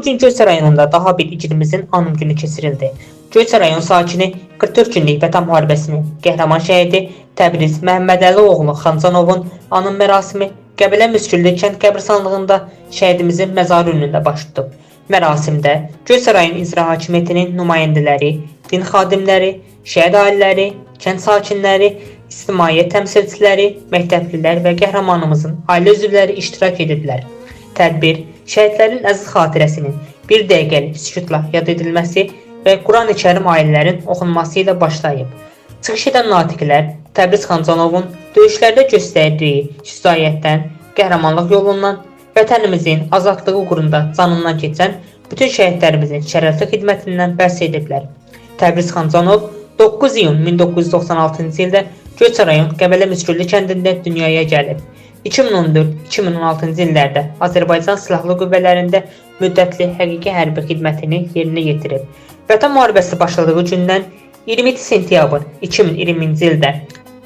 gün Göyçə rayonunda daha bir igidimizin anım günü keçirildi. Göyçə rayon sakini 44 günlük Vətən müharibəsinin qəhrəman şəhidi Təbriz Məhəmmədəli oğlu Xancanovun anım mərasimi Qəbələ Müsküllü kənd qəbirstanlığında şəhidimizin məzarı önündə baş tutub. Mərasimdə Göyçə rayon icra hakimiyyətinin nümayəndələri, din xadimləri, şəhid ailələri, kənd sakinləri, ictimaiyyət təmsilçiləri, məktəblilər və qəhrəmanımızın ailə üzvləri iştirak ediblər. Tədbir, şəhidlərin əziz xatirəsinin bir dəqiqəlik sükutla yad edilməsi və Quran-ı Kərim ayələrin oxunması ilə başlayıb. Çıxış edən natiqlər Təbriz Xancanovun döyüşlərdə göstərdiyi şücaətdən, qəhrəmanlıq yolundan, vətənimizin azadlığı uğrunda canından keçən bütün şəhidlərimizin şərəfli xidmətindən bəhs ediblər. Təbriz Xancanov 9 iyun 1996-cı ildə Göyçə rayon Qəbələ Müsküllü kəndində dünyaya gəlib. 2014-2016-cı illərdə Azərbaycan Silahlı Qüvvələrində müddətli həqiqi hərbi xidmətini yerinə yetirib. Vətən müharibəsi başladığı gündən 27 sentyabr 2020-ci ildə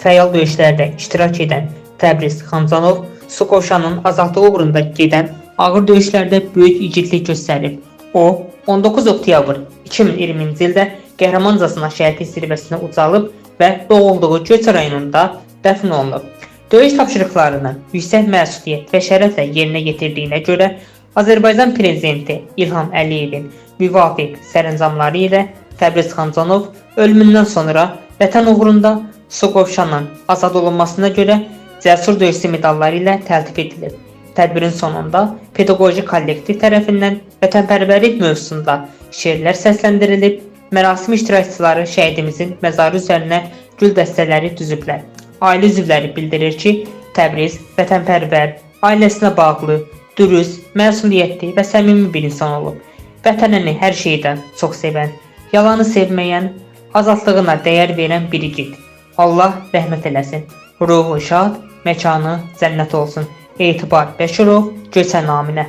fəal döyüşlərdə iştirak edən Təbriz Xancanov Suqovuşanın azadlığı uğrunda gedən ağır döyüşlərdə böyük igidlik göstərib. O, 19 oktyabr 2020-ci ildə qəhrəmancasına şəhidlik zirvəsinə ucalıb və doğulduğu Göyçə rayonunda dəfn olunub. Döyüş tapşırıqlarını yüksək məsuliyyət və şərəflə yerinə yetirdiyinə görə Azərbaycan Prezidenti İlham Əliyevin müvafiq sərəncamları ilə Təbriz Xancanov ölümündən sonra vətən uğrunda Suqovuşanın azad olunmasına görə cəsur döyüşçü medalları ilə təltif edilib. Tədbirin sonunda pedaqoji kollektiv tərəfindən vətənpərvərlik mövzusunda şeirlər səsləndirilib, mərasim iştirakçıları şəhidimizin məzarı üzərinə gül dəstələri düzüblər. Ailə üzvləri bildirir ki, Təbriz vətənpərvər, ailəsinə bağlı, dürüst, məsuliyyətli və səmimi bir insan olub. Vətənini hər şeydən çox sevən, yalanı sevməyən, azadlığına dəyər verən bir igid. Allah rəhmət eləsin. Ruhu şad, məkanı cənnət olsun. Etibar Bəşirov, Göyçə naminə.